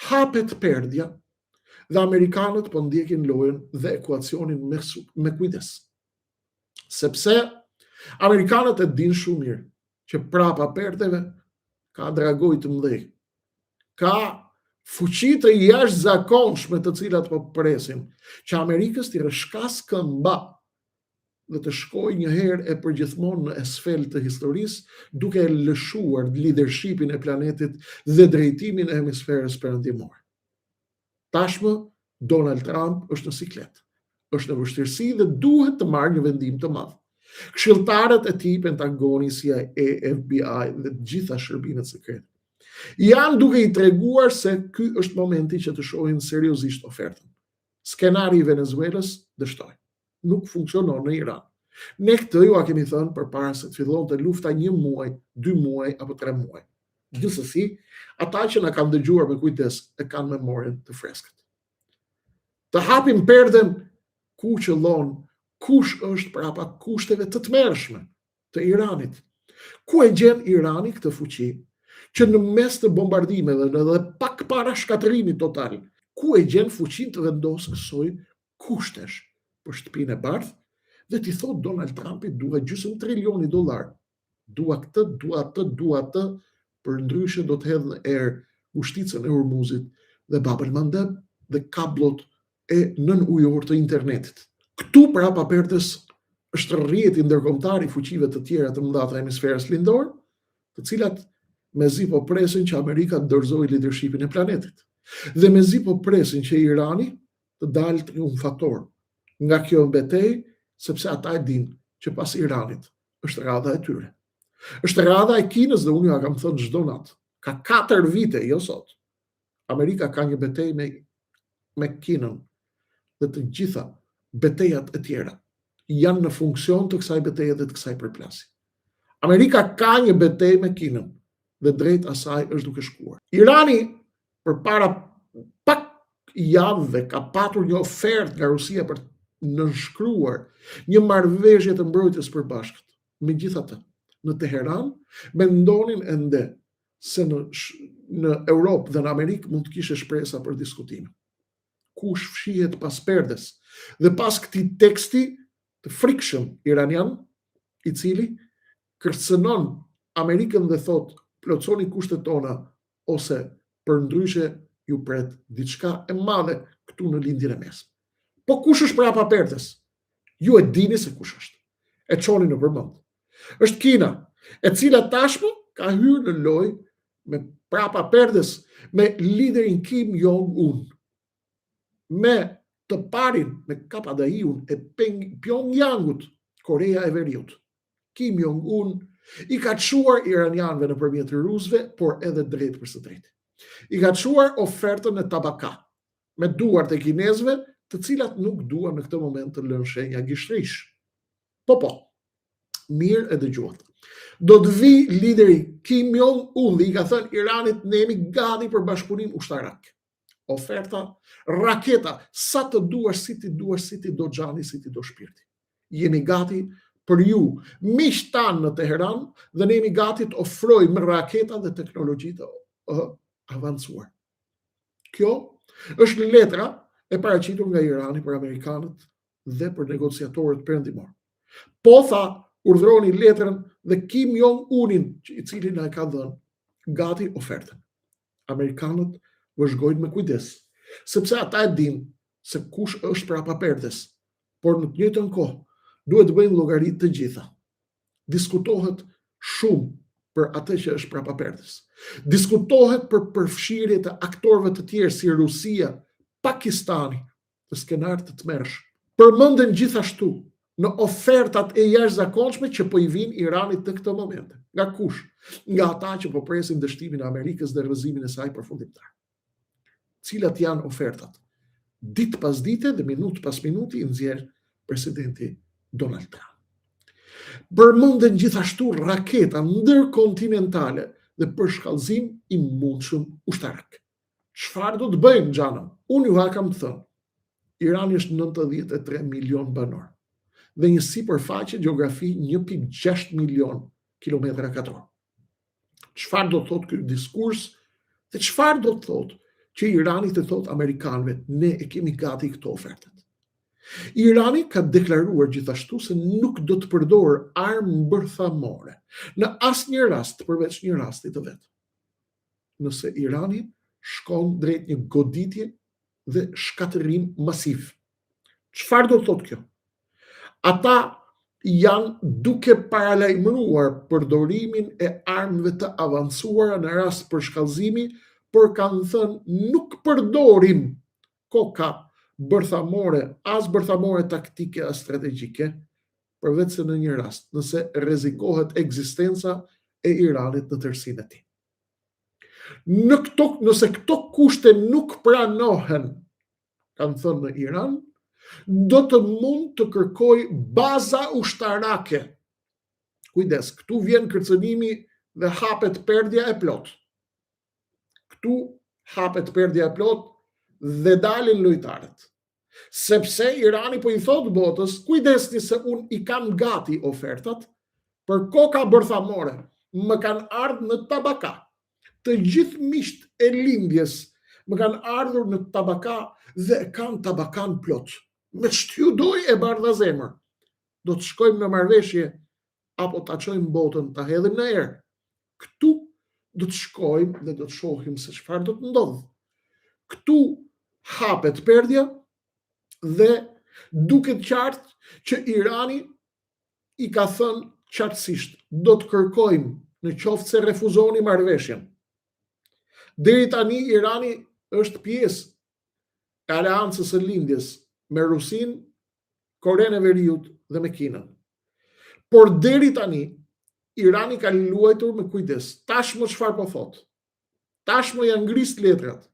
hapet perdja dhe amerikanët po ndjekin lojën dhe ekuacionin me kujdes. Sepse amerikanët e din shumë mirë që prapa perdeve ka dragoj të mëdhej, ka fuqi të jashtëzakonshme të cilat po presin që Amerikës t'i rishkas këmba dhe të shkoj një herë e përgjithmonë në esfel të historisë, duke lëshuar leadershipin e planetit dhe drejtimin e hemisferës perëndimore. Tashmë Donald Trump është në siklet, është në vështirësi dhe duhet të marrë një vendim të madh. Këshilltarët e tij, Pentagoni, CIA, FBI dhe të gjitha shërbimet sekrete janë duke i treguar se ky është momenti që të shohin seriozisht ofertën. Skenari i Venezuelës dështoi. Nuk funksionon në Iran. Ne këtë ju a kemi thënë përpara se të fillonte lufta 1 muaj, 2 muaj apo 3 muaj. Gjithsesi, ata që na kanë dëgjuar me kujdes e kanë memorien të freskët. Të hapim perden ku qëllon, kush është prapa kushteve të tmerrshme të Iranit. Ku e gjen Irani këtë fuqi që në mes të bombardimeve dhe pak para shkatërimit total, ku e gjen fuqinë të vendosë kësoj kushtesh për shtëpinë e bardhë dhe t'i thot Donald Trumpi dua $2 trilion. Dua këtë, dua atë, për ndryshe do të hedh në erë ushticën e Hormuzit dhe Bab el Mandeb dhe kablot e nën ujor të internetit. Këtu prapa perdes është rrjeti ndërkombëtar i fuqive të tjera të mëdha të hemisferës lindor, të cilat mezi po presin që Amerika të dorëzojë leadershipin e planetit. Dhe mezi po presin që Irani të dalë triumfator nga kjo mbetejë, sepse ata e dinë që pas Iranit është radha e tyre. Është radha e Kinës dhe unë ja kam thënë çdo natë. Ka 4 vite, jo sot. Amerika ka një betejë me Kinën dhe të gjitha betejat e tjera janë në funksion të kësaj beteje dhe të kësaj përplasje. Amerika ka një betejë me Kinën dhe drejt asaj është duke shkuar. Irani përpara pak javëve ka patur një ofertë nga Rusia për nënshkruar një marrëveshje të mbrojtjes së bashkët. Megjithatë, në Teheran mendonin ende se në Europë dhe në Amerikë mund të kishte shpresa për diskutime. Kush fshihet pas perdes dhe pas këtij teksti të frikshëm iranian, i cili kërcënon Amerikën dhe thot plotësoni kushtet tona ose përndryshe ju pret diçka e madhe këtu në lindjen e mesme. Po kush është prapa perdes? Ju e dini se kush është. E çoni në përmend. Është Kina, e cila tashmë ka hyrë në lojë me prapa perdes me liderin Kim Jong-un. Me të parin, me KPDI-un e Pyongyangut, Korea e Veriut. Kim Jong-un i ka çuar iranianëve nëpërmjet rusëve, por edhe drejt për së drejtë. I ka çuar ofertën e tabaka me duart e kinezëve, të cilat nuk duan në këtë moment të lënë shenja gishtrish. Po, mirë e dëgjuat. Do të vi lideri Kim Jong-un dhe i ka thënë Iranit ne jemi gati për bashkëpunim ushtarak. Oferta, raketa, sa të duash, si ti do xhani, si ti do shpirti. Jemi gati për ju, miq tan në Teheran, dhe ne jemi gati të ofrojmë raketa dhe teknologji të avancuar. Kjo është letra e paraqitur nga Irani për amerikanët dhe për negociatorët perëndimor. Po tha, urdhroni letrën dhe Kim Jong-unin, i cili na e ka dhënë gati ofertën. Amerikanët vëzhgojnë me kujdes, sepse ata e dinë se kush është prapa perdes, por në të njëjtën kohë duhet të bëjnë llogaritë të gjitha. Diskutohet shumë për atë që është prapa perdes. Diskutohet për përfshirje të aktorëve të tjerë si Rusia, Pakistani, të skenarit të tmerrshëm. Përmenden gjithashtu në ofertat e jashtëzakonshme që po i vinë Iranit në këtë moment. Nga kush? Nga ata që po presin dështimin e Amerikës dhe rrëzimin e saj përfundimtar. Cilat janë ofertat? Ditë pas dite dhe minutë pas minuti i nxjerr presidenti Donald Trump. Përmenden gjithashtu raketa ndërkontinentale dhe përshkallëzim i mundshëm ushtarak. Çfarë do të bëjmë xhanëm? Unë ju kam thënë, Irani është 93 milion banor dhe një sipërfaqe gjeografi 1.6 milion kilometra katror. Çfarë do të thotë ky diskurs dhe çfarë do të thotë që Irani të thot Amerikanëve, ne e kemi gati këto ofertat. Irani ka deklaruar gjithashtu se nuk do të përdorë armë bërthamore në asnjë rast përveç një rasti të vetë. Nëse Irani shkon drejt një goditje dhe shkatërim masiv. Çfarë do të thotë kjo? Ata janë duke paralajmëruar përdorimin e armëve të avancuara në rast për shkallëzimi, por kanë thënë nuk përdorim koka bërthamore, as bërthamore taktike, as strategjike, përveç se në një rast, nëse rrezikohet ekzistenca e Iranit në tërësinë e tij. Nëse këto kushte nuk pranohen, kanë thënë në Iran, do të mund të kërkoj baza ushtarake. Kujdes, këtu vjen kërcënimi dhe hapet perdja e plot. Këtu hapet perdja e plot dhe dalin lojtarët. Sepse Irani po i thot botës, kujdesni se unë i kam gati ofertat për koka bërthamore, më kanë ardhur në tabaka. Të gjithë miqt e lindjes më kanë ardhur në tabaka dhe kanë tabakan plot. Me ç'ju doj e bardha zemër. Do të shkojmë në marrëveshje apo ta çojmë botën, ta hedhim në erë. Këtu do të shkojmë dhe do të shohim se çfarë do të ndodhë. Këtu hapet perdja dhe duket qartë që Irani i ka thënë qartësisht, do të kërkojmë në qoftë se refuzoni marrëveshjen. Deri tani Irani është pjesë e aleancës së lindjes me Rusinë, Korenë e Veriut dhe me Kinën. Por deri tani Irani ka luajtur me kujdes. Tashmë çfarë po thot? Tashmë janë ngris letrat.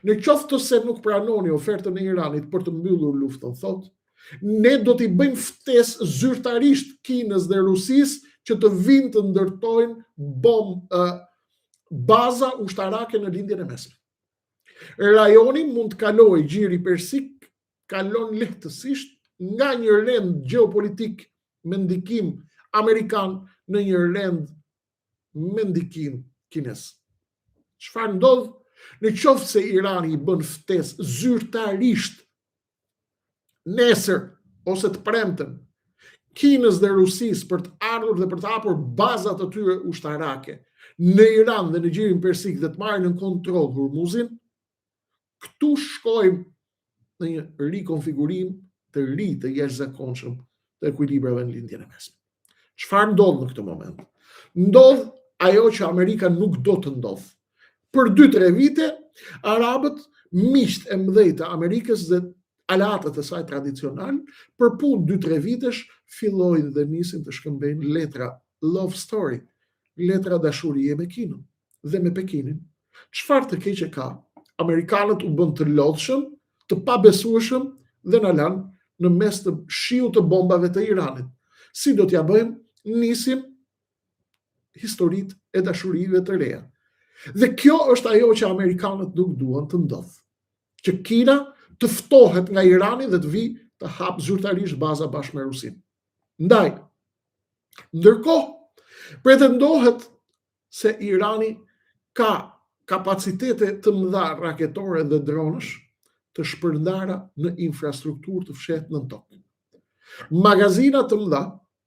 Në qoftë se nuk pranoni ofertën e Iranit për të mbyllur luftën, thot, ne do t'i bëjmë ftesë zyrtarisht Kinës dhe Rusisë që të vinë të ndërtojnë baza ushtarake në lindjen e mesme. Rajoni mund të kalojë gjiri persik, kalon lehtësisht nga një rend gjeopolitik me ndikim amerikan në një rend me ndikim kines. Çfarë ndodh? Në qoftë se Irani i bën ftesë zyrtarisht nesër ose të premten Kinës dhe Rusisë për të ardhur dhe për të hapur bazat e tyre ushtarake në Iran dhe në gjirin persik dhe të marrin në kontroll Hormuzin, këtu shkojmë në një rikonfigurim të ri të jashtëzakonshëm të ekuilibrave në lindjen e mesme. Çfarë ndodh në këtë moment? Ndodh ajo që Amerika nuk do të ndodh. Për 2-3 vite, arabët, miqt e mëdhej të Amerikës dhe aleatët e saj tradicional, për punë 2-3 vitesh fillojnë dhe nisin të shkëmbejnë letra love story, letra dashurie me Kinën dhe me Pekinin. Çfarë të keqe ka? Amerikanët u bën të lodhshëm, të pabesueshëm dhe na lanë në mes të shiut të bombave të Iranit. Si do t'ja bëjmë? Nisim historitë e dashurive të reja. Dhe kjo është ajo që Amerikanët nuk duan të ndodhë. Që Kina të ftohet nga Irani dhe të vi të hapë zyrtarisht baza bashkë me Rusinë. Ndaj, ndërkohë, pretendohet se Irani ka kapacitete të mëdha raketore dhe dronësh të shpërndara në infrastrukturë të fshehtë nën tokë. Magazina të mëdha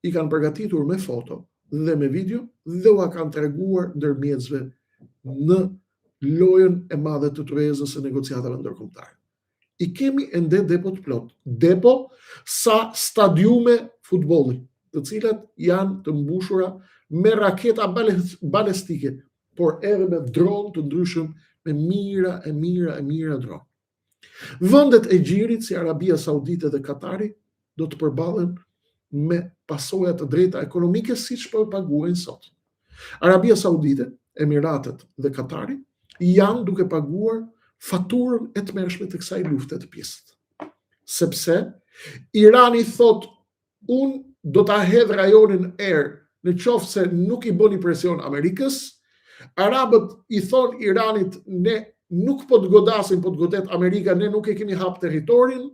i kanë përgatitur me foto dhe me video dhe u kanë treguar ndërmjetësve në lojën e madhe të tryezës së negociatave ndërkombëtare. I kemi ende depo të plot. Depo sa stadiume futbolli, të cilat janë të mbushura me raketa balestike, por edhe me dronë të ndryshëm, me mira dronë. Vendet e gjirit si Arabia Saudite dhe Katari do të përballen me pasoja të drejta ekonomike siç po paguajnë sot. Arabia Saudite, Emiratet dhe Katari janë duke paguar faturën e tmerrshme të kësaj lufte të pjesët. Sepse Irani thot, unë do ta hedh rajonin erë në qoftë se nuk i bëni presion Amerikës. Arabët i thon Iranit, ne nuk po të godasim, po të godet Amerika, ne nuk e kemi hap territorin.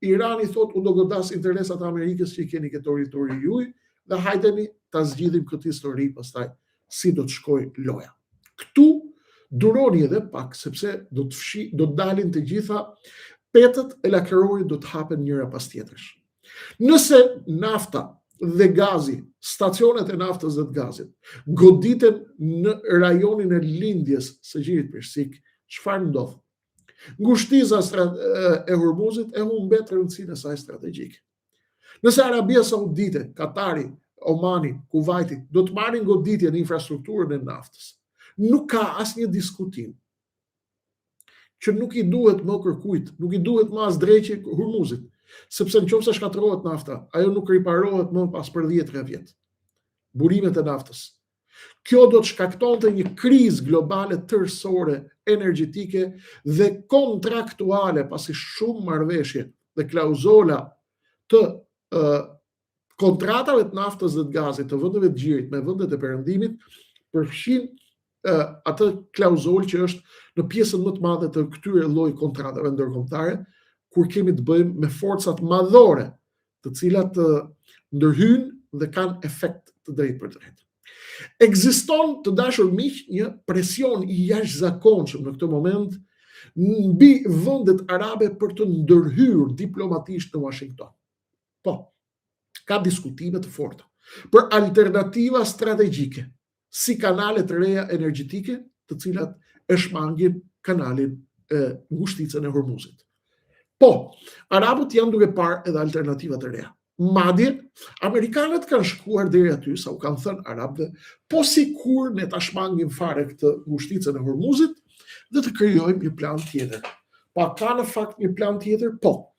Irani thot, unë do godas interesat e Amerikës që i keni këtë territori juaj dhe hajdeni ta zgjidhim këtë histori pastaj si do të shkojë loja. Këtu duroni edhe pak, sepse do të dalin të gjitha petët e lakërorit do të hapen njëra pas tjetrës. Nëse nafta dhe gazi, stacionet e naftës dhe të gazit, goditen në rajonin e lindjes së Gjirit Persik, çfarë ndodh? Ngushtiza e Hormuzit e humbet rëndësinë e saj strategjike. Nëse Arabia Saudite, Katari, Omani, Kuvaiti do të marrin goditje në infrastrukturën e naftës, nuk ka asnjë diskutim që nuk i duhet më kërkujt, nuk i duhet më as drejqi Hormuzit, sepse nëse shkatërrohet nafta, ajo nuk riparohet më pas për 10 vjet. Burimet e naftës. Kjo do të shkaktonte një krizë globale tërësore, energjetike dhe kontraktuale, pasi shumë marrëveshje dhe klauzola të kontratave të naftës dhe të gazit të vendeve të Gjirit me vendet e Perëndimit përfshin atë klauzol që është në pjesën më të madhe të këtyre lloj kontratave ndërkombëtare, kur kemi të bëjmë me forcat madhore, të cilat ndërhyjnë dhe kanë efekt të drejtë për drejtë. Ekziston, të dashur miq, një presion i jashtëzakonshëm në këtë moment mbi vendet arabe për të ndërhyrë diplomatisht në Washington. Po, ka diskutime të forta për alternativa strategjike, si kanale të reja energjetike, të cilat e shmangin kanalin ngushticën e Hormuzit. Po, arabët janë duke parë edhe alternativa të reja. Madje, Amerikanët kanë shkuar deri aty, sa u kanë thënë arabëve, po sikur ne ta shmangim fare këtë ngushticën e Hormuzit dhe të krijojmë një plan tjetër. Pa ka në fakt një plan tjetër? Po.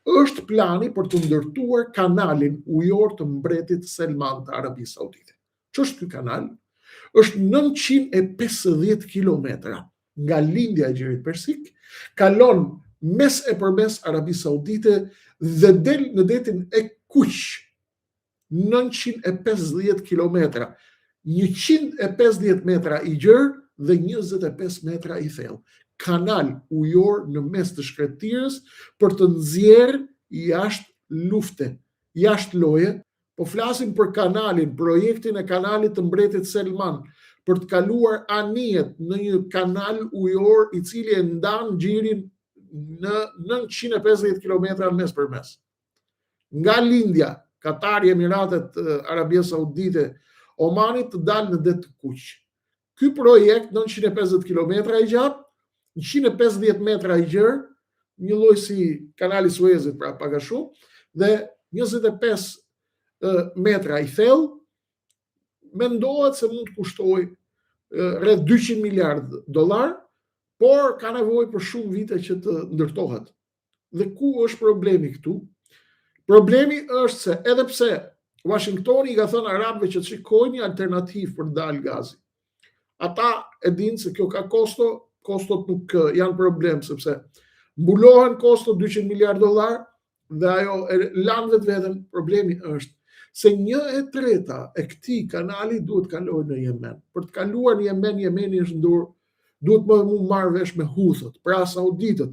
Është plani për të ndërtuar kanalin ujor të mbretit Selman të Arabisë Saudite. Ç'është ky kanal? Është 950 kilometra nga lindja e Gjirit Persik, kalon mes e përmes Arabisë Saudite dhe del në detin e Kuq. 950 kilometra, 150 metra i gjerë dhe 25 metra i thellë. Kanal ujor në mes të shkretirës për të nxjerrë jashtë lufte, jashtë loje. Po flasim për kanalin, projektin e kanalit të mbretit Selman, për të kaluar anijet në një kanal ujor i cili e ndan Gjirin në 950 kilometra mes për mes. Nga lindja, Katari, Emiratet, Arabia Saudite, Omanit të dalë në det të Kuq. Ky projekt 950 kilometra i gjatë, 150 metra i gjerë, një lloj si kanali Suezit pra pak a shumë, dhe 25 metra i thellë, mendohet se mund të kushtojë rreth $200 miliardë, por ka nevojë për shumë vite që të ndërtohet. Dhe ku është problemi këtu? Problemi është se edhe pse Washingtoni i ka thënë arabëve që të shikojnë një alternativë për dalë gazi. Ata e dinë se kjo ka kosto, kostot nuk janë problem, sepse mbulohen kosto $200 miliardë dhe ajo e lanë vetveten. Problemi është se 1/3 e këtij kanali duhet kalojë në Yemen. Për të kaluar në Yemen, Yemeni është ndur, duhet më marrë vesh me Huthët, pra sauditët.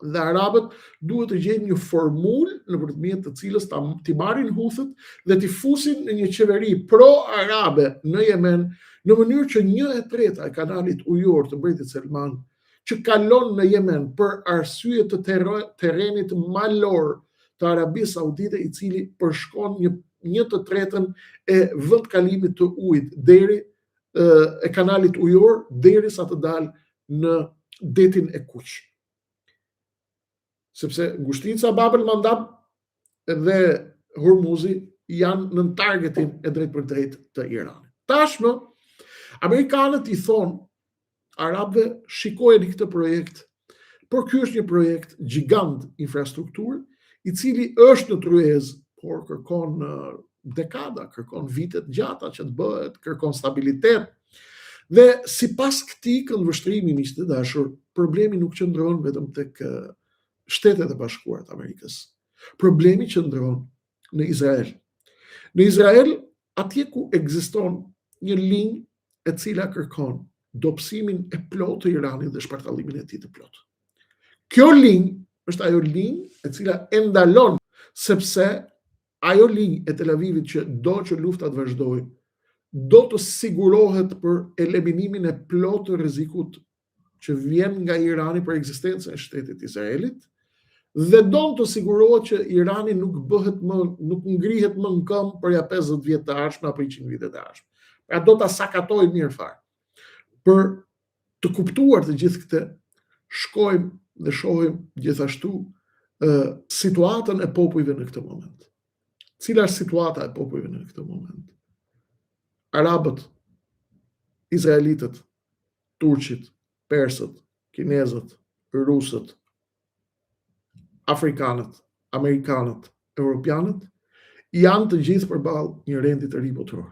Dhe arabët duhet të gjejnë një formulë nëpërmjet të cilës t'i marrin Huthët dhe t'i fusin në një qeveri pro-arabe në Yemen, në mënyrë që 1/3 e kanalit ujor të mbretit Selman, që kalon në Yemen për arsye të terrenit malor të Arabisë Saudite, i cili përshkon 1/3 e vendkalimit të ujit deri e kanalit ujor derisa të dalë në detin e Kuq. Sepse ngushtica Bab el-Mandab dhe Hormuzi janë në targetin e drejt për drejt të Iranit. Tashmë, amerikanët i thonë arabëve, shikojeni këtë projekt, por ky është një projekt gjigant infrastrukturë, i cili është në tryezë, por kërkon dekada, kërkon vitet gjata që të bëhet, kërkon stabilitet. Dhe sipas këtij këndvështrimi, miq të dashur, problemi nuk qëndron vetëm tek Shtetet e Bashkuara të Amerikës. Problemi qëndron në Izrael. Në Izrael, atje ku ekziston një linjë e cila kërkon dobësimin e plotë të Iranit dhe shpartallimin e tij të plotë. Kjo linjë është ajo linjë e cila e ndalon, sepse ajo linjë e Tel Avivit që do që lufta të vazhdojë, do të sigurohet për eliminimin e plot të rrezikut që vjen nga Irani për ekzistencën e shtetit Izraelit, dhe do të sigurohet që Irani nuk ngrihet më në këmbë për ja 50 vjet të ardhshme apo 100 vite të ardhshme. Pra do ta sakatoj mirë fare. Për të kuptuar të gjithë këtë, shkojmë dhe shohim gjithashtu situatën e popujve në këtë moment. Cila është situata e popujve në këtë moment? Arabët, izraelitët, turqit, persët, kinezët, rusët, afrikanët, amerikanët, europianët, janë të gjithë përballë një rendi të ri botror.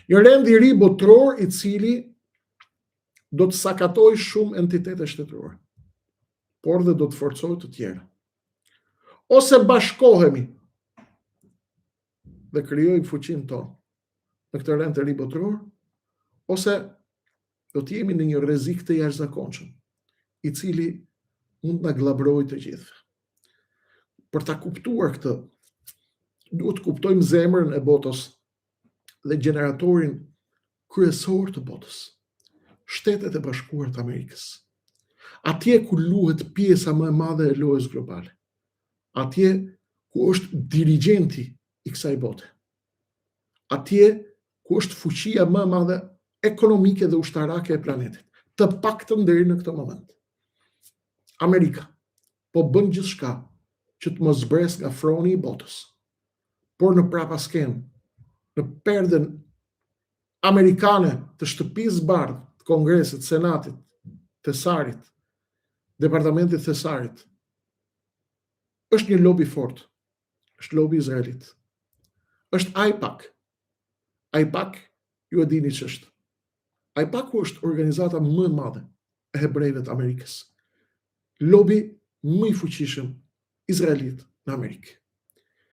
Një rend i ri botror i cili do të sakatoj shumë entitete shtetërore, por dhe do të forcoj të tjera. Ose bashkohemi dhe krijojmë fuqinë tonë në këtë rend të ri botror, ose do të jemi në një rrezik të jashtëzakonshëm, i cili mund na glabrojë të gjithë. Për ta kuptuar këtë, duhet të kuptojmë zemrën e botës dhe gjeneratorin kryesor të botës, Shtetet e Bashkuara të Amerikës. Atje ku luhet pjesa më e madhe e lojës globale. Atje ku është dirigjenti i kësaj bote. Atje ku është fuqia më e madhe ekonomike dhe ushtarake e planetit, të paktën deri në këtë moment. Amerika po bën gjithçka që të mos zbres nga froni i botës, por në prapaskenë, në perden amerikane të shtëpisë së bardhë, të Kongresit, Senatit, Thesarit, Departamentit Thesarit, është një lobi fort, është lobi izraelit. Është AIPAC. AIPAC, ju e dini ç'është. AIPAC është organizata më e madhe e hebrejve të Amerikës. Lobi më i fuqishëm izraelit në Amerikë.